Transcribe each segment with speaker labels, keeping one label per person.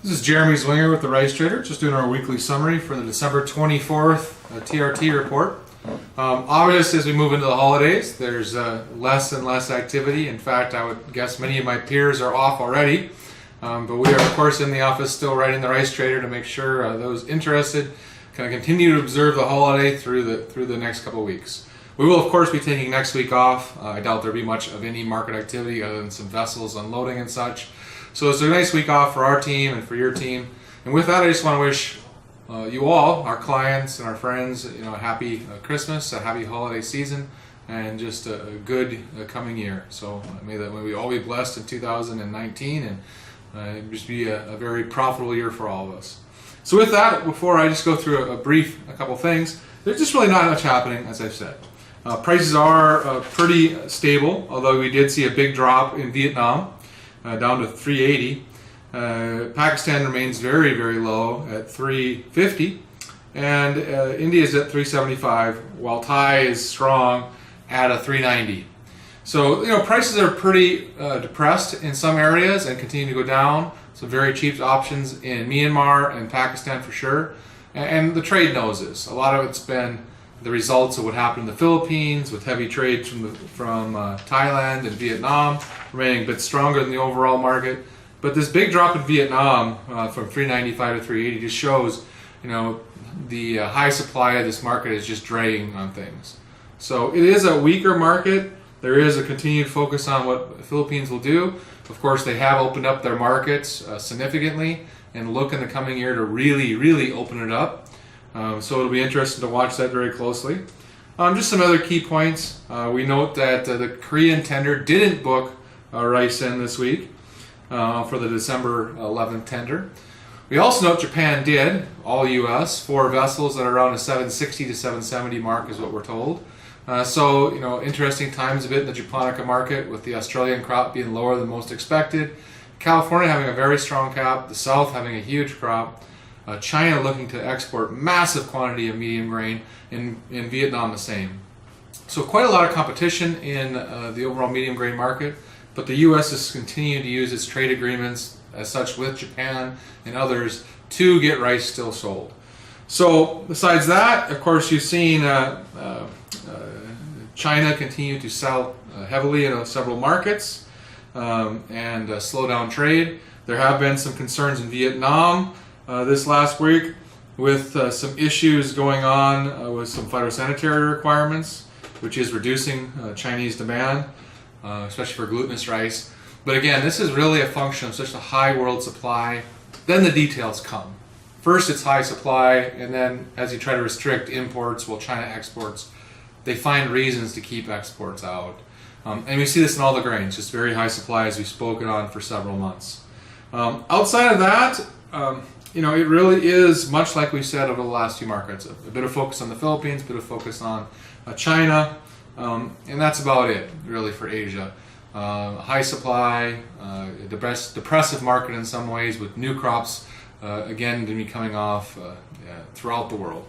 Speaker 1: This is Jeremy Zwinger with the Rice Trader, just doing our weekly summary for the December 24th TRT report. Obviously, as we move into the holidays, there's less and less activity. In fact, I would guess many of my peers are off already. But we are, of course, in the office still writing the Rice Trader to make sure those interested can continue to observe the holiday through the next couple of weeks. We will, of course, be taking next week off. I doubt there'll be much of any market activity other than some vessels unloading and such. So it's a nice week off for our team and for your team. And with that, I just want to wish you all, our clients and our friends, a happy Christmas, a happy holiday season, and just a good coming year. So may we all be blessed in 2019 and just be a very profitable year for all of us. So with that, before I just go through a couple things, there's just really not much happening, as I've said. Prices are pretty stable, although we did see a big drop in Vietnam, down to 380. Pakistan remains very, very low at 350, and India is at 375, while Thai is strong at a 390. So prices are pretty depressed in some areas and continue to go down. Some very cheap options in Myanmar and Pakistan for sure, and the trade knows this. A lot of it's been the results of what happened in the Philippines with heavy trade from Thailand and Vietnam remaining a bit stronger than the overall market. But this big drop in Vietnam from 395 to 380 just shows, the high supply of this market is just dragging on things. So it is a weaker market. There is a continued focus on what the Philippines will do. Of course, they have opened up their markets significantly and look in the coming year to really, really open it up. So it'll be interesting to watch that very closely. Just some other key points. We note that the Korean tender didn't book rice in this week for the December 11th tender. We also note Japan did, all U.S., 4 vessels at around a 760 to 770 mark is what we're told. So, interesting times a bit in the Japonica market with the Australian crop being lower than most expected. California having a very strong crop, the South having a huge crop. China looking to export massive quantity of medium grain, in Vietnam the same. So quite a lot of competition in the overall medium grain market, but the U.S. is continuing to use its trade agreements as such with Japan and others to get rice still sold. So besides that, of course, you've seen China continue to sell heavily in several markets and slow down trade. There have been some concerns in Vietnam this last week with some issues going on with some phytosanitary requirements, which is reducing Chinese demand, especially for glutinous rice. But again, this is really a function of such a high world supply. Then the details come. First it's high supply, and then as you try to restrict imports while China exports, they find reasons to keep exports out. And we see this in all the grains, just very high supply as we've spoken on for several months. Outside of that, it really is much like we said over the last few markets. A bit of focus on the Philippines, a bit of focus on China, and that's about it really for Asia. High supply, depressive market in some ways with new crops again to be coming off throughout the world.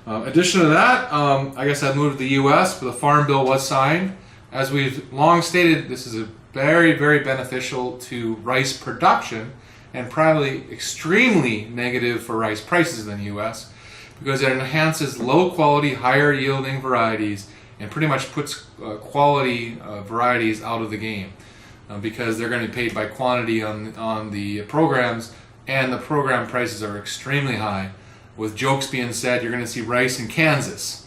Speaker 1: Addition to that, I guess I'd move to the U.S. where the Farm Bill was signed. As we've long stated, this is a very, very beneficial to rice production and probably extremely negative for rice prices in the U.S. because it enhances low-quality, higher-yielding varieties and pretty much puts quality varieties out of the game because they're going to be paid by quantity on the programs, and the program prices are extremely high. With jokes being said, you're going to see rice in Kansas,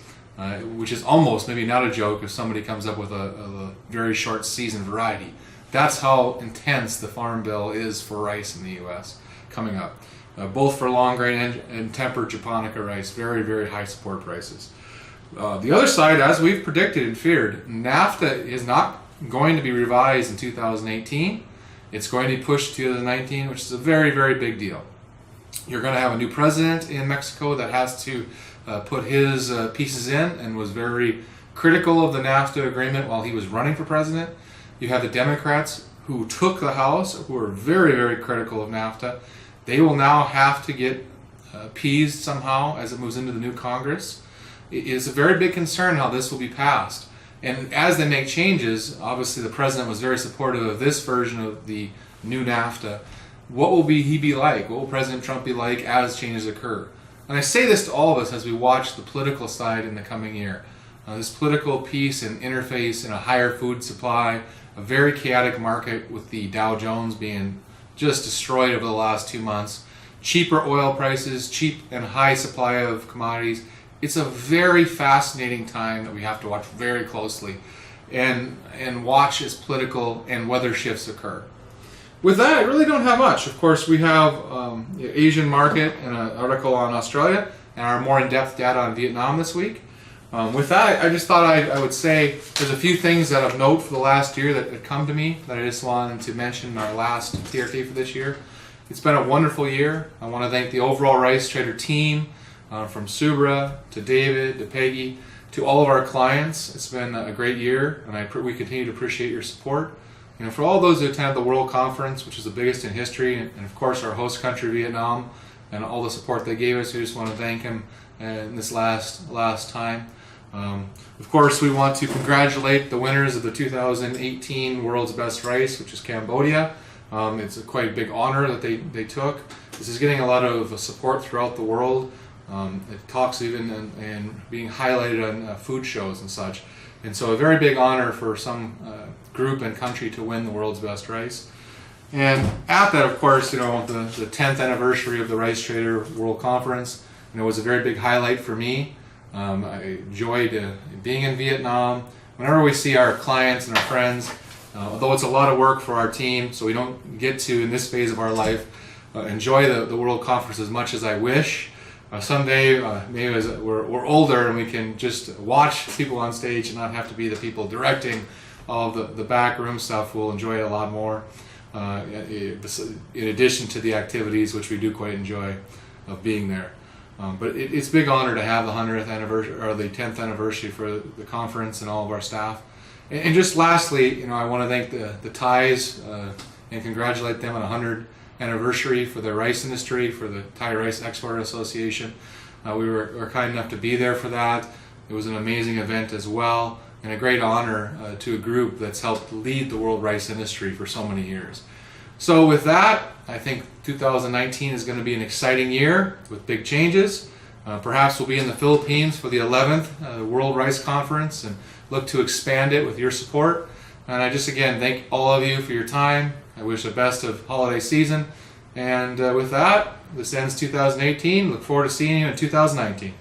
Speaker 1: which is almost maybe not a joke if somebody comes up with a very short season variety. That's how intense the Farm Bill is for rice in the U.S. coming up, both for long grain and tempered Japonica rice, very, very high support prices. The other side, as we've predicted and feared, NAFTA is not going to be revised in 2018. It's going to be pushed to 2019, which is a very, very big deal. You're going to have a new president in Mexico that has to put his pieces in and was very critical of the NAFTA agreement while he was running for president. You have the Democrats who took the House, who are very, very critical of NAFTA. They will now have to get appeased somehow as it moves into the new Congress. It is a very big concern how this will be passed. And as they make changes, obviously the president was very supportive of this version of the new NAFTA. what will he be like? What will President Trump be like as changes occur? And I say this to all of us as we watch the political side in the coming year. This political piece and interface in a higher food supply, a very chaotic market with the Dow Jones being just destroyed over the last 2 months, cheaper oil prices, cheap and high supply of commodities. It's a very fascinating time that we have to watch very closely and watch as political and weather shifts occur. With that, I really don't have much. Of course, we have Asian market and an article on Australia and our more in-depth data on Vietnam this week. With that, I just thought I would say there's a few things that of note for the last year that had come to me that I just wanted to mention in our last TRT for this year. It's been a wonderful year. I want to thank the overall Rice Trader team, from Subra to David to Peggy to all of our clients. It's been a great year, and we continue to appreciate your support. You know, for all those who attended the World Conference, which is the biggest in history, and of course our host country Vietnam, and all the support they gave us, we just want to thank them in this last time. Of course, we want to congratulate the winners of the 2018 World's Best Rice, which is Cambodia. It's quite a big honor that they took. This is getting a lot of support throughout the world. It talks even and being highlighted on food shows and such. And so a very big honor for some group and country to win the world's best rice. And at that, of course, you know, the 10th anniversary of the Rice Trader World Conference, you know, was a very big highlight for me. I enjoyed being in Vietnam. Whenever we see our clients and our friends, although it's a lot of work for our team, so we don't get to, in this phase of our life, enjoy the World Conference as much as I wish. Someday, maybe as we're older and we can just watch people on stage and not have to be the people directing all of the backroom stuff, we'll enjoy it a lot more. In addition to the activities, which we do quite enjoy of being there. But it's a big honor to have the 100th anniversary or the 10th anniversary for the conference and all of our staff. And just lastly, you know, I want to thank the Thais and congratulate them on a 100th anniversary for the rice industry, for the Thai Rice Exporter Association. We were kind enough to be there for that. It was an amazing event as well, and a great honor to a group that's helped lead the world rice industry for so many years. So with that, I think 2019 is going to be an exciting year with big changes. Perhaps we'll be in the Philippines for the 11th World Rice Conference and look to expand it with your support. And I just again thank all of you for your time. I wish the best of holiday season. And with that, this ends 2018. Look forward to seeing you in 2019.